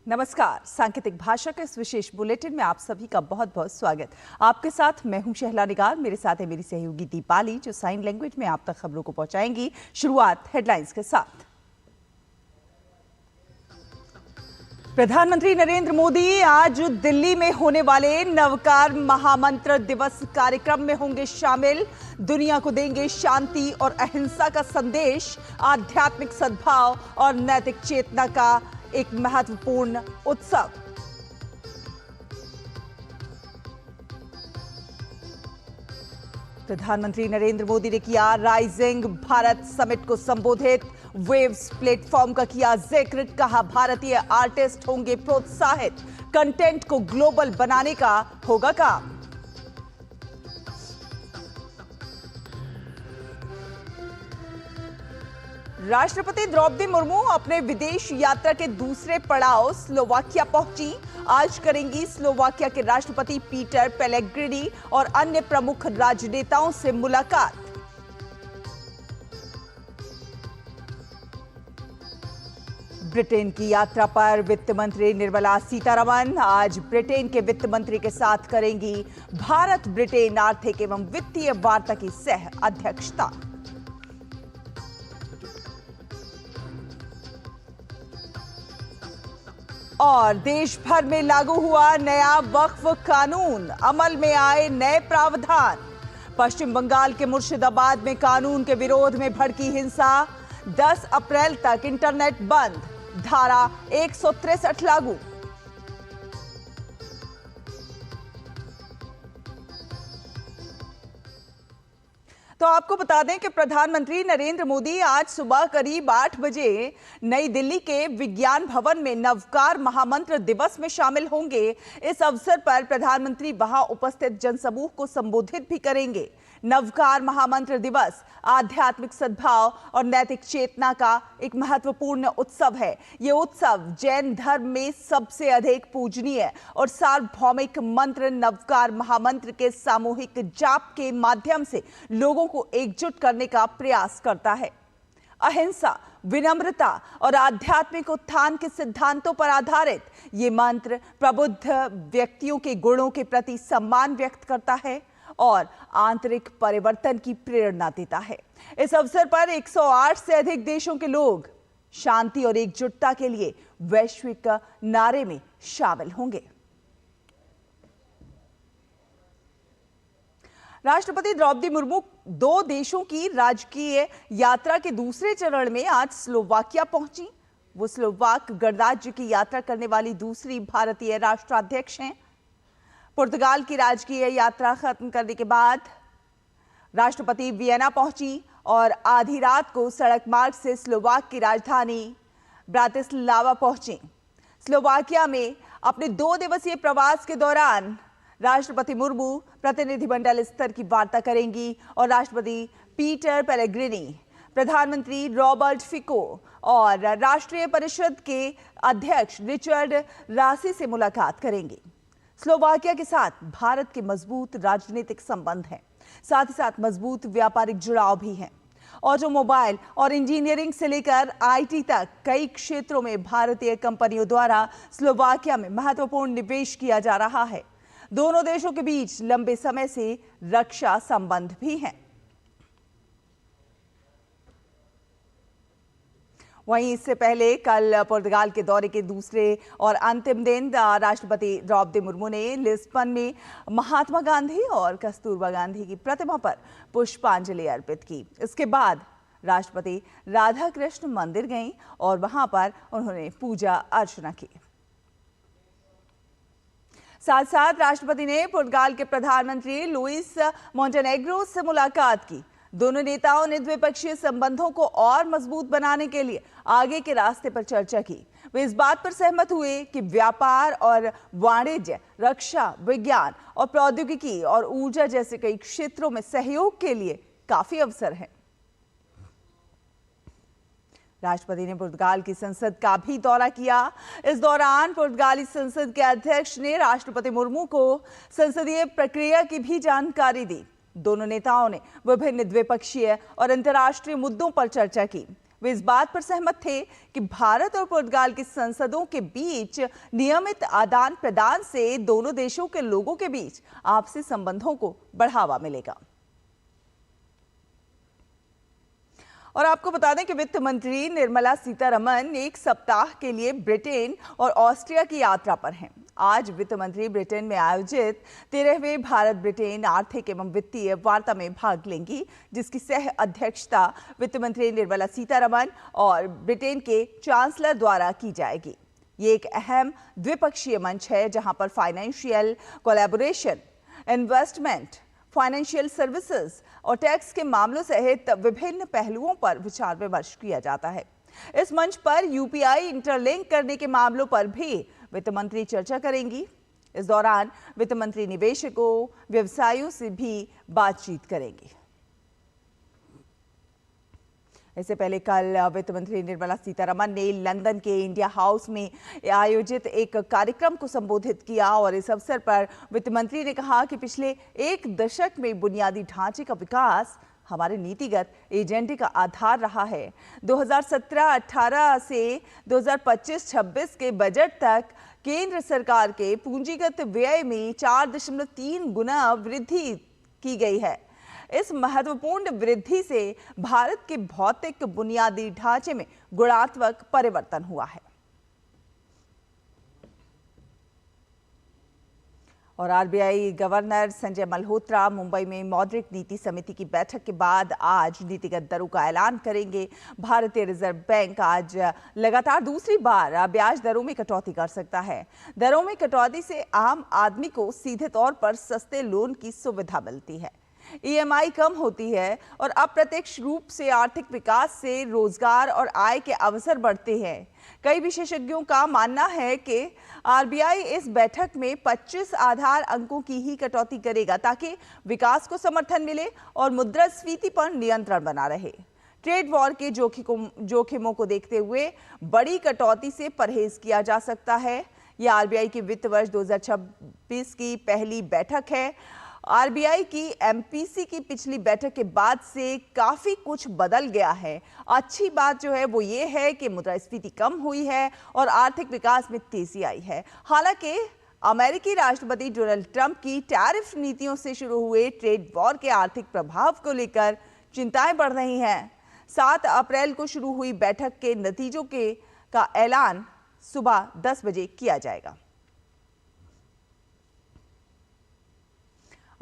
नमस्कार। सांकेतिक भाषा के इस विशेष बुलेटिन में आप सभी का बहुत बहुत स्वागत। आपके साथ मैं हूं शहला निगार, मेरे साथ है मेरी सहयोगी दीपाली जो साइन लैंग्वेज में आप तक खबरों को पहुंचाएंगी। शुरुआत हेडलाइंस के साथ। प्रधानमंत्री नरेंद्र मोदी आज दिल्ली में होने वाले नवकार महामंत्र दिवस कार्यक्रम में होंगे शामिल। दुनिया को देंगे शांति और अहिंसा का संदेश, आध्यात्मिक सद्भाव और नैतिक चेतना का एक महत्वपूर्ण उत्सव। प्रधानमंत्री नरेंद्र मोदी ने किया राइजिंग भारत समिट को संबोधित, वेव्स प्लेटफॉर्म का किया जिक्र, कहा भारतीय आर्टिस्ट होंगे प्रोत्साहित, कंटेंट को ग्लोबल बनाने का होगा काम। राष्ट्रपति द्रौपदी मुर्मू अपने विदेश यात्रा के दूसरे पड़ाव स्लोवाकिया पहुंची। आज करेंगी स्लोवाकिया के राष्ट्रपति पीटर पेलेग्रिनी और अन्य प्रमुख राजनेताओं से मुलाकात। ब्रिटेन की यात्रा पर वित्त मंत्री निर्मला सीतारमण आज ब्रिटेन के वित्त मंत्री के साथ करेंगी भारत ब्रिटेन आर्थिक एवं वित्तीय वार्ता की सह अध्यक्षता। और देश भर में लागू हुआ नया वक्फ कानून, अमल में आए नए प्रावधान। पश्चिम बंगाल के मुर्शिदाबाद में कानून के विरोध में भड़की हिंसा, 10 अप्रैल तक इंटरनेट बंद, धारा 163 लागू। तो आपको बता दें कि प्रधानमंत्री नरेंद्र मोदी आज सुबह करीब 8 बजे नई दिल्ली के विज्ञान भवन में नवकार महामंत्र दिवस में शामिल होंगे। इस अवसर पर प्रधानमंत्री वहां उपस्थित जनसमूह को संबोधित भी करेंगे। नवकार महामंत्र दिवस आध्यात्मिक सद्भाव और नैतिक चेतना का एक महत्वपूर्ण उत्सव है। ये उत्सव जैन धर्म में सबसे अधिक पूजनीय और सार्वभौमिक मंत्र नवकार महामंत्र के सामूहिक जाप के माध्यम से लोगों को एकजुट करने का प्रयास करता है। अहिंसा, विनम्रता और आध्यात्मिक उत्थान के सिद्धांतों पर आधारित ये मंत्र प्रबुद्ध व्यक्तियों के गुणों के प्रति सम्मान व्यक्त करता है और आंतरिक परिवर्तन की प्रेरणा देता है। इस अवसर पर 108 से अधिक देशों के लोग शांति और एकजुटता के लिए वैश्विक नारे में शामिल होंगे। राष्ट्रपति द्रौपदी मुर्मू 2 देशों की राजकीय यात्रा के दूसरे चरण में आज स्लोवाकिया पहुंची। वो स्लोवाक गणराज्य की यात्रा करने वाली दूसरी भारतीय राष्ट्राध्यक्ष हैं। पुर्तगाल की राजकीय यात्रा खत्म करने के बाद राष्ट्रपति वियना पहुंची और आधी रात को सड़क मार्ग से स्लोवाक की राजधानी ब्रातिस्लावा पहुंची। स्लोवाकिया में अपने 2 दिवसीय प्रवास के दौरान राष्ट्रपति मुर्मू प्रतिनिधिमंडल स्तर की वार्ता करेंगी और राष्ट्रपति पीटर पेलेग्रिनी, प्रधानमंत्री रॉबर्ट फिको और राष्ट्रीय परिषद के अध्यक्ष रिचर्ड रासी से मुलाकात करेंगी। स्लोवाकिया के साथ भारत के मजबूत राजनीतिक संबंध हैं, साथ ही साथ मजबूत व्यापारिक जुड़ाव भी हैं। ऑटोमोबाइल और इंजीनियरिंग से लेकर आईटी तक कई क्षेत्रों में भारतीय कंपनियों द्वारा स्लोवाकिया में महत्वपूर्ण निवेश किया जा रहा है। दोनों देशों के बीच लंबे समय से रक्षा संबंध भी हैं। वहीं इससे पहले कल पुर्तगाल के दौरे के दूसरे और अंतिम दिन राष्ट्रपति द्रौपदी मुर्मू ने लिस्बन में महात्मा गांधी और कस्तूरबा गांधी की प्रतिमा पर पुष्पांजलि अर्पित की। इसके बाद राष्ट्रपति राधा कृष्ण मंदिर गईं और वहां पर उन्होंने पूजा अर्चना की। साथ साथ राष्ट्रपति ने पुर्तगाल के प्रधानमंत्री लुइस मोंटेनेग्रो से मुलाकात की। दोनों नेताओं ने द्विपक्षीय संबंधों को और मजबूत बनाने के लिए आगे के रास्ते पर चर्चा की। वे इस बात पर सहमत हुए कि व्यापार और वाणिज्य, रक्षा, विज्ञान और प्रौद्योगिकी और ऊर्जा जैसे कई क्षेत्रों में सहयोग के लिए काफी अवसर हैं। राष्ट्रपति ने पुर्तगाल की संसद का भी दौरा किया। इस दौरान पुर्तगाली संसद के अध्यक्ष ने राष्ट्रपति मुर्मू को संसदीय प्रक्रिया की भी जानकारी दी। दोनों नेताओं ने विभिन्न द्विपक्षीय और अंतर्राष्ट्रीय मुद्दों पर चर्चा की। वे इस बात पर सहमत थे कि भारत और पुर्तगाल की संसदों के बीच नियमित आदान प्रदान से दोनों देशों के लोगों के बीच आपसी संबंधों को बढ़ावा मिलेगा। और आपको बता दें कि वित्त मंत्री निर्मला सीतारमण एक सप्ताह के लिए ब्रिटेन और ऑस्ट्रिया की यात्रा पर हैं। आज वित्त मंत्री ब्रिटेन में आयोजित 13वें भारत ब्रिटेन आर्थिक एवं वित्तीय वार्ता में भाग लेंगी, जिसकी सह अध्यक्षता वित्त मंत्री निर्मला सीतारमण और ब्रिटेन के चांसलर द्वारा की जाएगी। ये एक अहम द्विपक्षीय मंच है जहां पर financial collaboration, investment, financial services और टैक्स के मामलों सहित विभिन्न पहलुओं पर विचार विमर्श किया जाता है। इस मंच पर यूपीआई इंटरलिंक करने के मामलों पर भी वित्त मंत्री चर्चा करेंगी। इस दौरान वित्त मंत्री निवेशकों, व्यवसायियों से भी बातचीत करेंगी। इससे पहले कल वित्त मंत्री निर्मला सीतारमण ने लंदन के इंडिया हाउस में आयोजित एक कार्यक्रम को संबोधित किया और इस अवसर पर वित्त मंत्री ने कहा कि पिछले एक दशक में बुनियादी ढांचे का विकास हमारे नीतिगत एजेंडे का आधार रहा है। 2017-18 से 2025-26 के बजट तक केंद्र सरकार के पूंजीगत व्यय में 4.3 गुना वृद्धि की गई है। इस महत्वपूर्ण वृद्धि से भारत के भौतिक बुनियादी ढांचे में गुणात्मक परिवर्तन हुआ है। और आरबीआई गवर्नर संजय मल्होत्रा मुंबई में मौद्रिक नीति समिति की बैठक के बाद आज नीतिगत दरों का ऐलान करेंगे। भारतीय रिजर्व बैंक आज लगातार दूसरी बार ब्याज दरों में कटौती कर सकता है। दरों में कटौती से आम आदमी को सीधे तौर पर सस्ते लोन की सुविधा मिलती है, ईएमआई कम होती है और अप्रत्यक्ष रूप से आर्थिक विकास से रोजगार और आय के अवसर बढ़ते हैं। कई विशेषज्ञों का मानना है कि आरबीआई इस बैठक में 25 आधार अंकों की ही कटौती करेगा ताकि विकास को समर्थन मिले और मुद्रास्फीति पर नियंत्रण बना रहे। ट्रेड वॉर के जोखिमों को देखते हुए बड़ी कटौती से परहेज किया जा सकता है। यह आरबीआई के वित्त वर्ष 2026 की पहली बैठक है। आरबीआई की एमपीसी की पिछली बैठक के बाद से काफी कुछ बदल गया है। अच्छी बात जो है वो ये है कि मुद्रास्फीति कम हुई है और आर्थिक विकास में तेजी आई है। हालांकि अमेरिकी राष्ट्रपति डोनाल्ड ट्रंप की टैरिफ नीतियों से शुरू हुए ट्रेड वॉर के आर्थिक प्रभाव को लेकर चिंताएं बढ़ रही हैं। 7 अप्रैल को शुरू हुई बैठक के नतीजों का ऐलान सुबह 10 बजे किया जाएगा।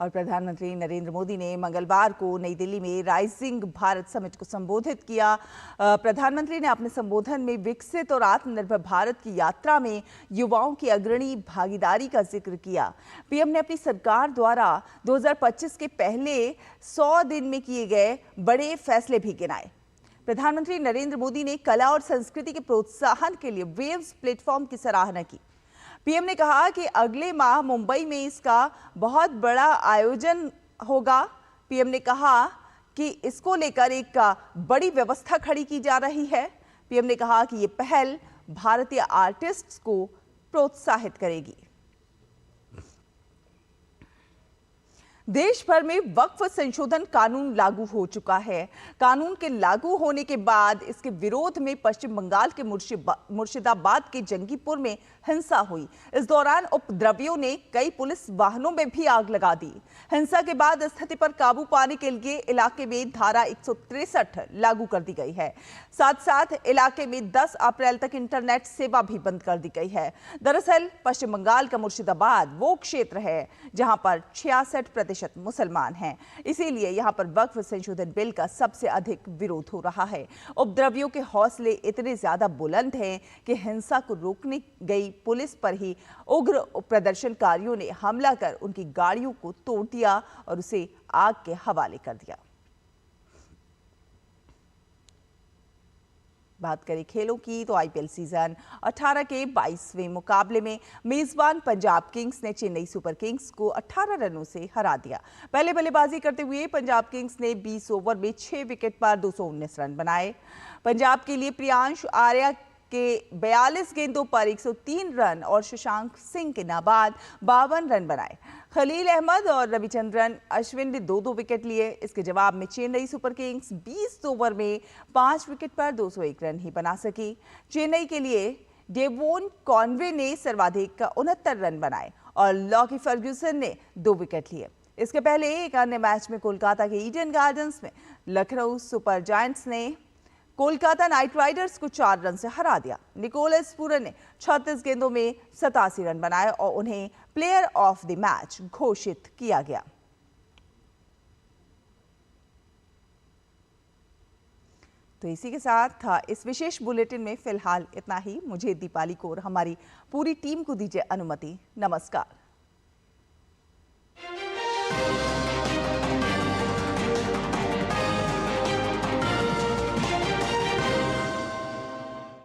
और प्रधानमंत्री नरेंद्र मोदी ने मंगलवार को नई दिल्ली में राइजिंग भारत समिट को संबोधित किया। प्रधानमंत्री ने अपने संबोधन में विकसित और आत्मनिर्भर भारत की यात्रा में युवाओं की अग्रणी भागीदारी का जिक्र किया। पीएम ने अपनी सरकार द्वारा 2025 के पहले 100 दिन में किए गए बड़े फैसले भी गिनाए। प्रधानमंत्री नरेंद्र मोदी ने कला और संस्कृति के प्रोत्साहन के लिए वेव्स प्लेटफॉर्म की सराहना की। पीएम ने कहा कि अगले माह मुंबई में इसका बहुत बड़ा आयोजन होगा। पीएम ने कहा कि इसको लेकर एक बड़ी व्यवस्था खड़ी की जा रही है। पीएम ने कहा कि ये पहल भारतीय आर्टिस्ट्स को प्रोत्साहित करेगी। देश भर में वक्फ संशोधन कानून लागू हो चुका है। कानून के लागू होने के बाद इसके विरोध में पश्चिम बंगाल के मुर्शिदाबाद के जंगीपुर में हिंसा हुई। इस दौरान उपद्रवियों ने कई पुलिस वाहनों में भी आग लगा दी। हिंसा के बाद स्थिति पर काबू पाने के लिए इलाके में धारा 163 लागू कर दी गई है। साथ साथ इलाके में 10 अप्रैल तक इंटरनेट सेवा भी बंद कर दी गई है। दरअसल पश्चिम बंगाल का मुर्शिदाबाद वो क्षेत्र है जहां पर 66% मुसलमान हैं। इसीलिए यहां पर वक्फ संशोधन बिल का सबसे अधिक विरोध हो रहा है। उपद्रवियों के हौसले इतने ज्यादा बुलंद हैं कि हिंसा को रोकने गई पुलिस पर ही उग्र प्रदर्शनकारियों ने हमला कर उनकी गाड़ियों को तोड़ दिया और उसे आग के हवाले कर दिया। बात करें खेलों की तो आईपीएल सीजन 18 के 22वें मुकाबले में मेजबान पंजाब किंग्स ने चेन्नई सुपर किंग्स को 18 रनों से हरा दिया। पहले बल्लेबाजी करते हुए पंजाब किंग्स ने 20 ओवर में 6 विकेट पर 219 रन बनाए। पंजाब के लिए प्रियांश आर्या के 42 गेंदों पर 103 रन और शशांक सिंह के नाबाद 52 रन बनाए। खलील अहमद और रविचंद्रन अश्विन ने 2-2 विकेट लिए। इसके जवाब में चेन्नई सुपर किंग्स 20 ओवर में 5 विकेट पर 201 रन ही बना सकी। चेन्नई के लिए डेवोन कॉनवे ने सर्वाधिक 69 रन बनाए और लॉकी फर्ग्यूसन ने 2 विकेट लिए। इसके पहले एक अन्य मैच में कोलकाता के ईडन गार्डन्स में लखनऊ सुपर जायंट्स ने कोलकाता नाइट राइडर्स को 4 रन से हरा दिया। निकोलस पूरन ने 36 गेंदों में 87 रन बनाए और उन्हें प्लेयर ऑफ द मैच घोषित किया गया। तो इसी के साथ इस विशेष बुलेटिन में फिलहाल इतना ही। मुझे दीपाली को और हमारी पूरी टीम को दीजिए अनुमति। नमस्कार।